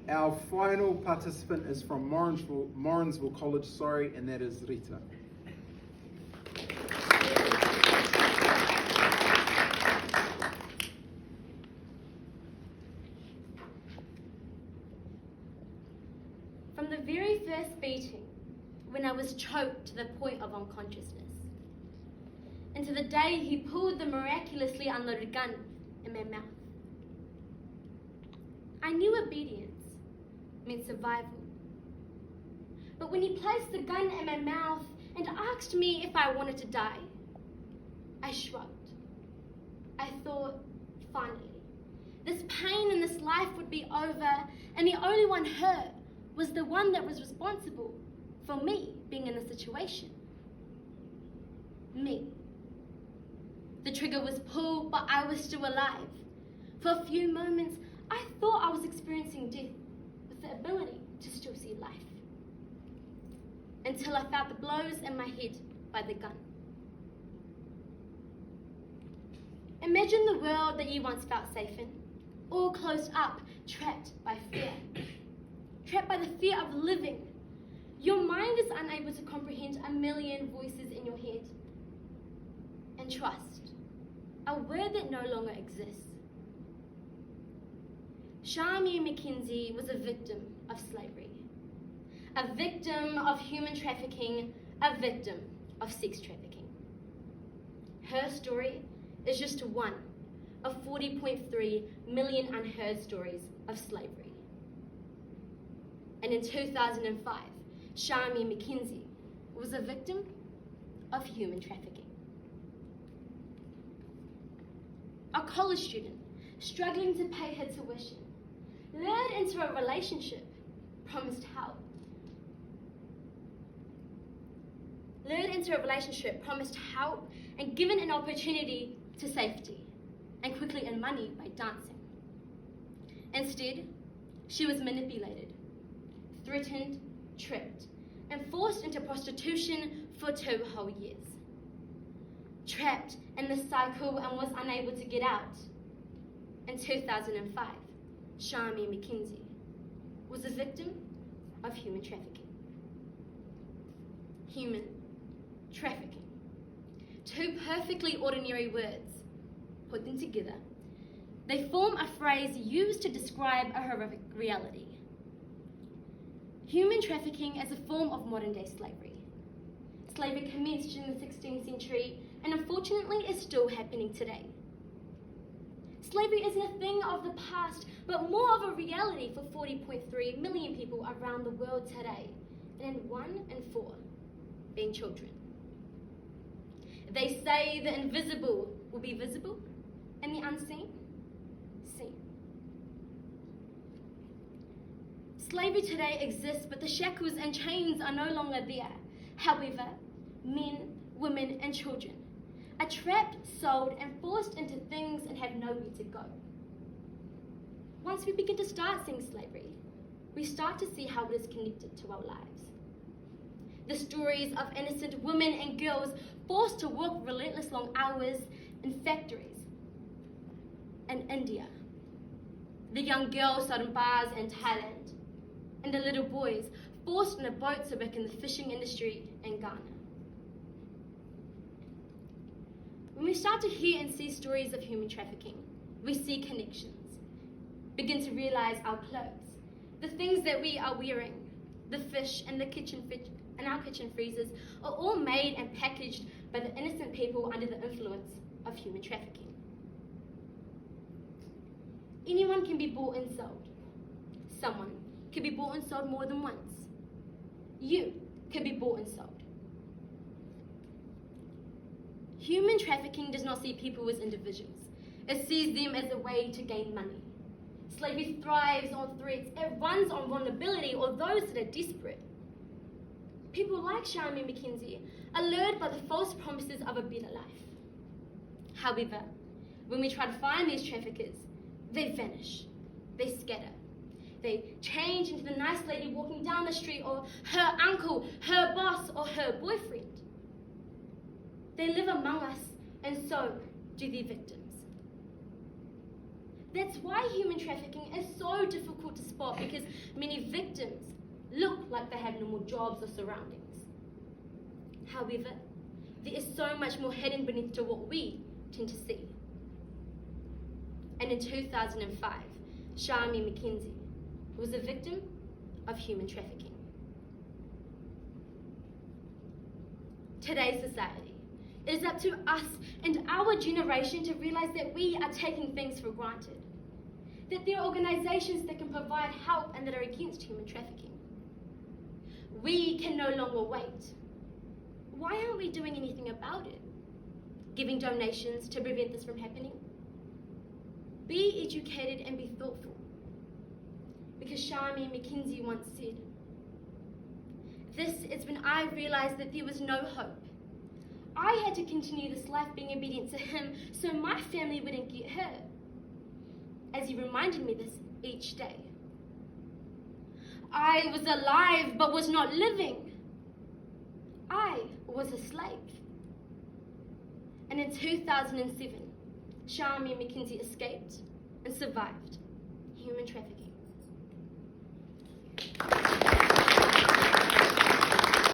Our final participant is from Morrinsville College, and that is Rita. From the very first beating, when I was choked to the point of unconsciousness, and to the day he pulled the miraculously unloaded gun in my mouth, I knew obedience meant survival. But when he placed the gun in my mouth and asked me if I wanted to die, I shrugged. I thought, finally, this pain in this life would be over, and the only one hurt was the one that was responsible for me being in the situation. Me. The trigger was pulled, but I was still alive. For a few moments, I thought I was experiencing death with the ability to still see life. Until I felt the blows in my head by the gun. Imagine the world that you once felt safe in, all closed up, trapped by fear. Trapped by the fear of living. Your mind is unable to comprehend a million voices in your head. And trust, a word that no longer exists. Shami Mackenzie was a victim of slavery, a victim of human trafficking, a victim of sex trafficking. Her story is just one of 40.3 million unheard stories of slavery. And in 2005, Shami Mackenzie was a victim of human trafficking. A college student struggling to pay her tuition, lured into a relationship, promised help. And given an opportunity to safety and quickly earn money by dancing. Instead, she was manipulated, threatened, tricked, and forced into prostitution for 2 whole years. Trapped in this cycle and was unable to get out. In 2005, Shami Mackenzie was a victim of human trafficking. Human trafficking. 2 perfectly ordinary words. Put them together. They form a phrase used to describe a horrific reality. Human trafficking is a form of modern-day slavery. Slavery commenced in the 16th century and unfortunately is still happening today. Slavery isn't a thing of the past, but more of a reality for 40.3 million people around the world today, and 1 in 4 being children. They say the invisible will be visible and the unseen, seen. Slavery today exists, but the shackles and chains are no longer there. However, men, women, and children are trapped, sold, and forced into things and have nowhere to go. Once we begin to start seeing slavery, we start to see how it is connected to our lives. The stories of innocent women and girls forced to work relentless long hours in factories in India. The young girls sold in bars in Thailand, and the little boys forced in a boat to work in the fishing industry in Ghana. When we start to hear and see stories of human trafficking, we see connections, begin to realize our clothes, the things that we are wearing, the fish and our kitchen freezers are all made and packaged by the innocent people under the influence of human trafficking. Anyone can be bought and sold. Someone can be bought and sold more than once. You can be bought and sold. Human trafficking does not see people as individuals. It sees them as a way to gain money. Slavery thrives on threats. It runs on vulnerability or those that are desperate. People like Shami Mackenzie are lured by the false promises of a better life. However, when we try to find these traffickers, they vanish, they scatter. They change into the nice lady walking down the street, or her uncle, her boss, or her boyfriend. They live among us, and so do their victims. That's why human trafficking is so difficult to spot, because many victims look like they have normal jobs or surroundings. However, there is so much more hidden beneath to what we tend to see. And in 2005, Shami McKenzie was a victim of human trafficking. Today's society, it is up to us and our generation to realize that we are taking things for granted, that there are organizations that can provide help and that are against human trafficking. We can no longer wait. Why aren't we doing anything about it? Giving donations to prevent this from happening? Be educated and be thoughtful. Because Shami McKenzie once said, "This is when I realized that there was no hope. I had to continue this life being obedient to him so my family wouldn't get hurt." As he reminded me this each day. I was alive but was not living. I was a slave. And in 2007, Shami McKenzie escaped and survived human trafficking.